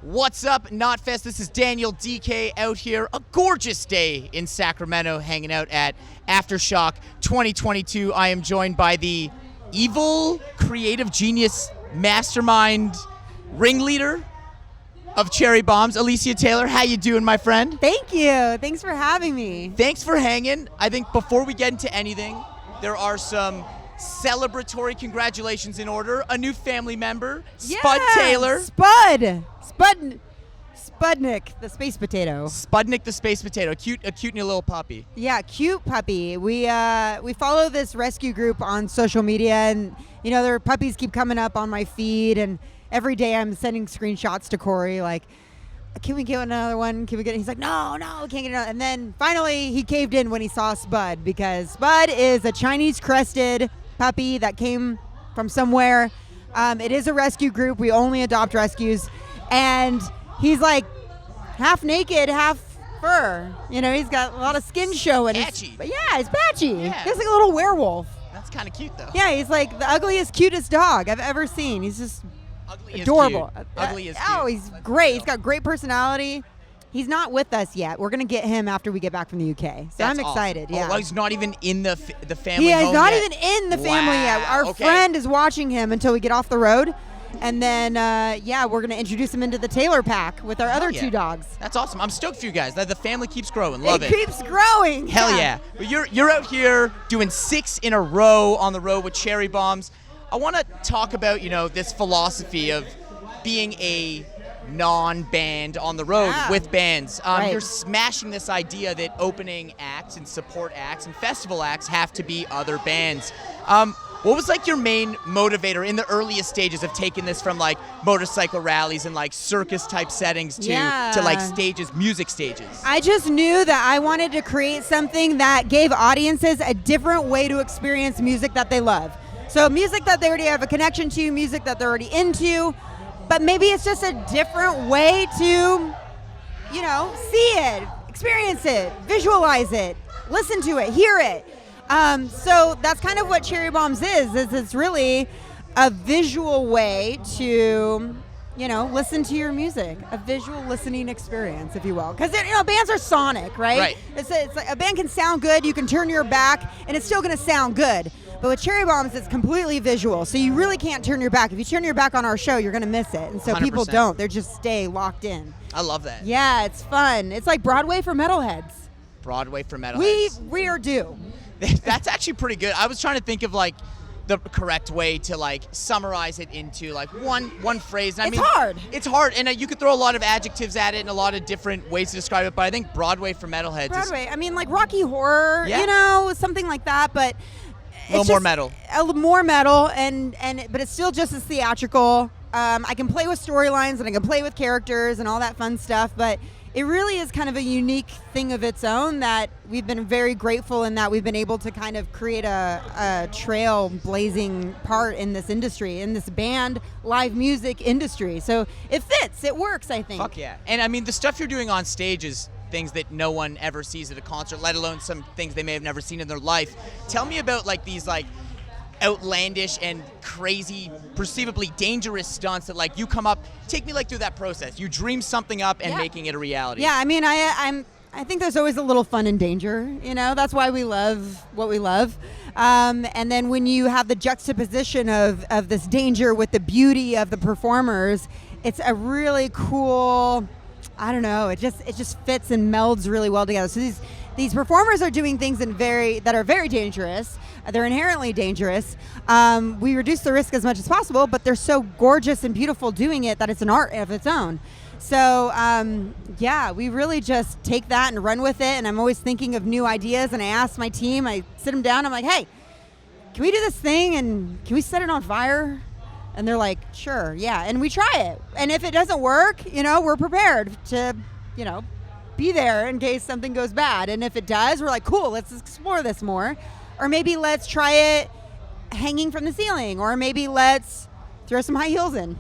What's up, Knotfest? This is Daniel Dekay out here. A gorgeous day in Sacramento, hanging out at AFTERSHOCK 2022. I am joined by the evil, creative genius, mastermind, ringleader of Cherry Bombs, Alicia Taylor. How you doing, my friend? Thank you. Thanks for having me. Thanks for hanging. I think before we get into anything, there are some celebratory congratulations in order. A new family member, Spud Taylor. Spudnik, the space potato. Spudnik the space potato, a cute new little puppy. Yeah, cute puppy. We follow this rescue group on social media, and their puppies keep coming up on my feed, and every day I'm sending screenshots to Corey like, can we get another one? Can we get? He's like, no, we can't get another. And then finally he caved in when he saw Spud, because Spud is a Chinese crested puppy that came from somewhere. It is a rescue group. We only adopt rescues. And he's like half naked, half fur. He's got a lot of skin showing. Patchy. But yeah, he's patchy. Yeah. He's like a little werewolf. That's kind of cute, though. Yeah, he's like the ugliest, cutest dog I've ever seen. He's just Ugly adorable. Ugly is cute. Oh, he's great. He's got great personality. He's not with us yet. We're going to get him after we get back from the UK. So That's I'm excited. Awesome. Yeah. Oh, well, he's not even in the family Yeah, he's home not yet. even in the family yet. Wow, Our okay. friend is watching him until we get off the road. And then, we're going to introduce him into the Taylor pack with our other two dogs. That's awesome. I'm stoked for you guys. The family keeps growing. Love it. It keeps growing. Hell yeah. But you're out here doing 6 in a row on the road with Cherry Bombs. I want to talk about, this philosophy of being a non-band on the road with bands. Right. You're smashing this idea that opening acts and support acts and festival acts have to be other bands. What was your main motivator in the earliest stages of taking this from motorcycle rallies and circus type settings to stages, music stages? I just knew that I wanted to create something that gave audiences a different way to experience music that they love. So music that they already have a connection to, music that they're already into, but maybe it's just a different way to, see it, experience it, visualize it, listen to it, hear it. So that's kind of what Cherry Bombs is it's really a visual way to, listen to your music, a visual listening experience, if you will. Because, bands are sonic, right? Right. It's like a band can sound good, you can turn your back, and it's still going to sound good. But with Cherry Bombs, it's completely visual, so you really can't turn your back. If you turn your back on our show, you're going to miss it. And so 100%. People don't. They just stay locked in. I love that. Yeah, it's fun. It's like Broadway for metalheads. Broadway for metalheads. We are due. That's actually pretty good. I was trying to think of the correct way to summarize it into one phrase. And It's hard. It's hard, and you could throw a lot of adjectives at it and a lot of different ways to describe it. But I think Broadway for metalheads Broadway. I mean, like Rocky Horror, something like that. But a little more metal. A little more metal, but it's still just as theatrical. I can play with storylines and I can play with characters and all that fun stuff, but it really is kind of a unique thing of its own that we've been very grateful in that we've been able to kind of create a trail-blazing part in this industry, in this band, live music industry. So it fits. It works, I think. Fuck yeah. And I mean, the stuff you're doing on stage is things that no one ever sees at a concert, let alone some things they may have never seen in their life. Tell me about these outlandish and crazy, perceivably dangerous stunts that you come up. Take me through that process. You dream something up and making it a reality. Yeah, I mean, I think there's always a little fun and danger. That's why we love what we love. And then when you have the juxtaposition of this danger with the beauty of the performers, it's a really cool. I don't know. It just fits and melds really well together. So these performers are doing things that are very dangerous. They're inherently dangerous. We reduce the risk as much as possible, but they're so gorgeous and beautiful doing it that it's an art of its own. So, we really just take that and run with it. And I'm always thinking of new ideas. And I ask my team, I sit them down. I'm like, hey, can we do this thing? And can we set it on fire? And they're like, sure, yeah. And we try it. And if it doesn't work, we're prepared to, be there in case something goes bad. And if it does, we're like, cool, let's explore this more. Or maybe let's try it hanging from the ceiling. Or maybe let's throw some high heels in.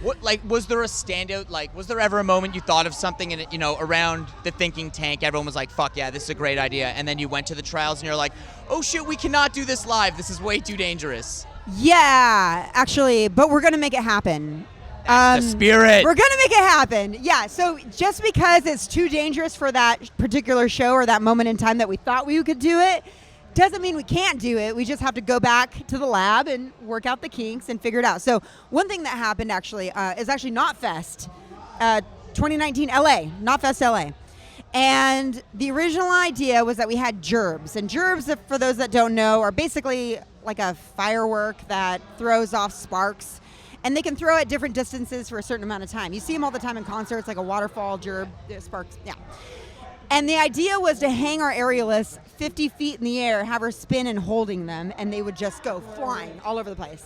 Was there a standout, was there ever a moment you thought of something and, around the thinking tank, everyone was like, fuck yeah, this is a great idea. And then you went to the trials and you're like, oh shit, we cannot do this live. This is way too dangerous. Yeah, actually, but we're going to make it happen. The spirit. We're going to make it happen. Yeah, so just because it's too dangerous for that particular show or that moment in time that we thought we could do it, doesn't mean we can't do it. We just have to go back to the lab and work out the kinks and figure it out. So one thing that happened actually is actually Knotfest 2019 LA, Knotfest LA. And the original idea was that we had gerbs. And gerbs, for those that don't know, are basically like a firework that throws off sparks. And they can throw at different distances for a certain amount of time. You see them all the time in concerts, like a waterfall, gerb, sparks, yeah. And the idea was to hang our aerialists 50 feet in the air, have her spin and holding them, and they would just go flying all over the place.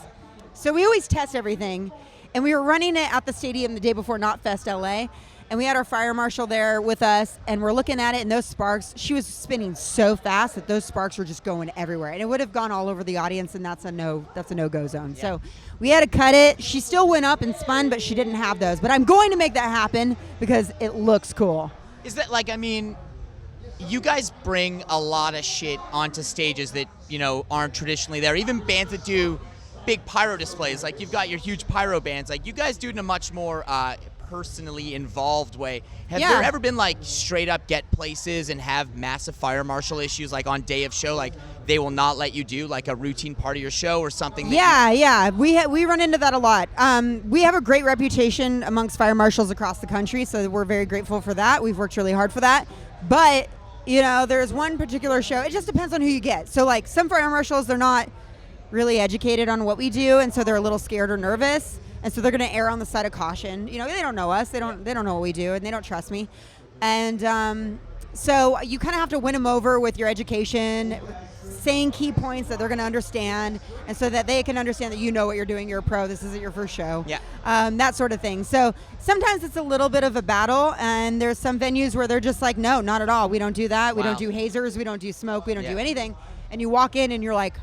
So we always test everything. And we were running it at the stadium the day before Knotfest LA. And we had our fire marshal there with us, and we're looking at it, and those sparks, she was spinning so fast that those sparks were just going everywhere. And it would have gone all over the audience, and that's a no-go zone. Yeah. So we had to cut it. She still went up and spun, but she didn't have those. But I'm going to make that happen because it looks cool. Is that like, I mean, you guys bring a lot of shit onto stages that, you know, aren't traditionally there. Even bands that do big pyro displays, like you've got your huge pyro bands, like you guys do it in a much more personally involved way. Have there ever been like straight up get places and have massive fire marshal issues, like on day of show, like they will not let you do like a routine part of your show or something? Yeah. We run into that a lot. We have a great reputation amongst fire marshals across the country, so we're very grateful for that. We've worked really hard for that. But, you know, there's one particular show, it just depends on who you get. So like some fire marshals, they're not really educated on what we do, and so they're a little scared or nervous. And so they're going to err on the side of caution. You know, they don't know us. They don't know what we do, and they don't trust me. And so you kind of have to win them over with your education, saying key points that they're going to understand, and so that they can understand that you know what you're doing. You're a pro. This isn't your first show. Yeah. That sort of thing. So sometimes it's a little bit of a battle, and there's some venues where they're just like, no, not at all. We don't do that. We don't do hazers. We don't do smoke. We don't do anything. And you walk in, and you're like,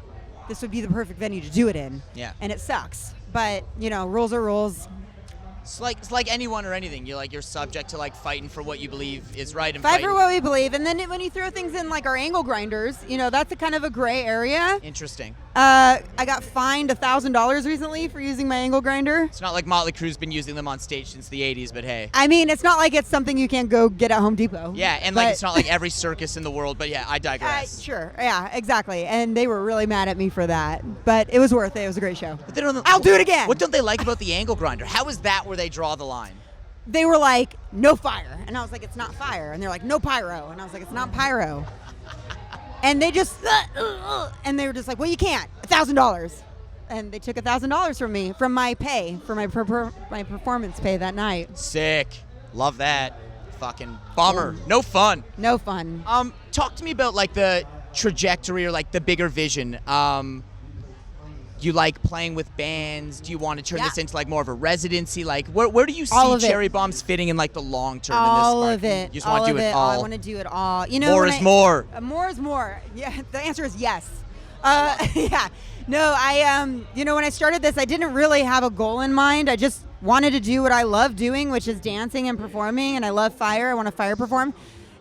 this would be the perfect venue to do it in. Yeah. And it sucks. But, you know, rules are rules. It's like anyone or anything. You're subject to like fighting for what you believe is right and fight for what we believe. And then when you throw things in like our angle grinders, you know, that's a kind of a gray area. Interesting. I got fined $1,000 recently for using my angle grinder. It's not like Motley Crue's been using them on stage since the 80s, but hey. I mean, it's not like it's something you can't go get at Home Depot. Yeah, and like it's not like every circus in the world, but yeah, I digress. Sure, yeah, exactly. And they were really mad at me for that. But it was worth it. It was a great show. But they don't, I'll do it again. What don't they like about the angle grinder? How is that where they draw the line? They were like, no fire. And I was like, it's not fire. And they're like, no pyro. And I was like, it's not pyro. And they just, and they were just like, well, you can't. $1,000. And they took $1,000 from me, from my pay, for my my performance pay that night. Sick. Love that. Fucking bummer. No fun. No fun. Talk to me about like the trajectory or like the bigger vision. You like playing with bands? Do you want to turn this into like more of a residency? Like where do you see Cherry Bombs fitting in like the long term in this all market? of it. You just want to do it all. I want to do it all. You know, more is more. More is more. Yeah, the answer is yes. Yeah. No, you know, when I started this, I didn't really have a goal in mind. I just wanted to do what I love doing, which is dancing and performing, and I love fire. I want to fire perform.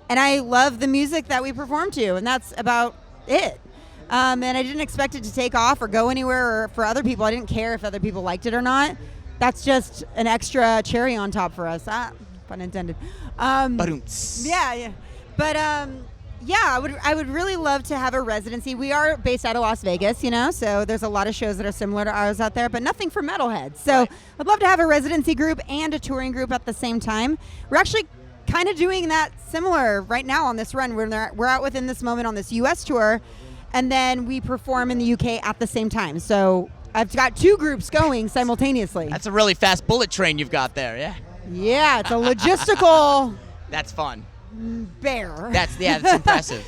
And I love the music that we perform to, and that's about it. And I didn't expect it to take off or go anywhere or for other people. I didn't care if other people liked it or not. That's just an extra cherry on top for us. Pun intended. Yeah. But yeah, I would really love to have a residency. We are based out of Las Vegas, you know, so there's a lot of shows that are similar to ours out there, but nothing for metalheads. So I'd love to have a residency group and a touring group at the same time. We're actually kind of doing that similar right now on this run. We're out within this moment on this U.S. tour, and then we perform in the UK at the same time. So I've got two groups going simultaneously. That's a really fast bullet train you've got there, yeah? Yeah, it's a logistical... That's fun. Bear. That's impressive.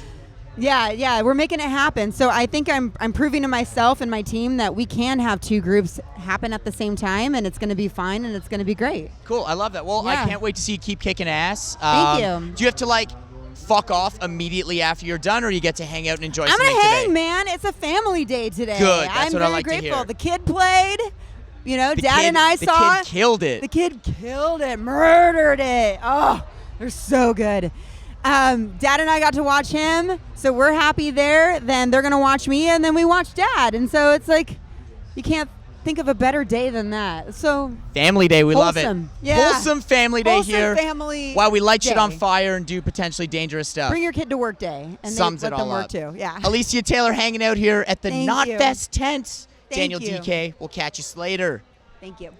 Yeah, we're making it happen. So I think I'm proving to myself and my team that we can have two groups happen at the same time, and it's going to be fine, and it's going to be great. Cool, I love that. Well, I can't wait to see you keep kicking ass. Thank you. Do you have to like fuck off immediately after you're done, or you get to hang out and enjoy something today? I'm going to hang, man. It's a family day today. Good, that's what I like grateful. to hear. The kid played. You know, Dad and I saw. The kid killed it. The kid killed it, murdered it. Oh, they're so good. Dad and I got to watch him, so we're happy there. Then they're going to watch me, and then we watch Dad. And so it's like, you can't think of a better day than that. So Family Day, we love it. Wholesome. Yeah. Wholesome family day wholesome here. family While we light shit on day. fire and do potentially dangerous stuff. Bring your kid to work day, and Sums let it them all work up. too. Yeah. Alicia Taylor hanging out here at the Thank you. Knotfest tent. Thank Daniel you. DK, we'll catch you later. Thank you.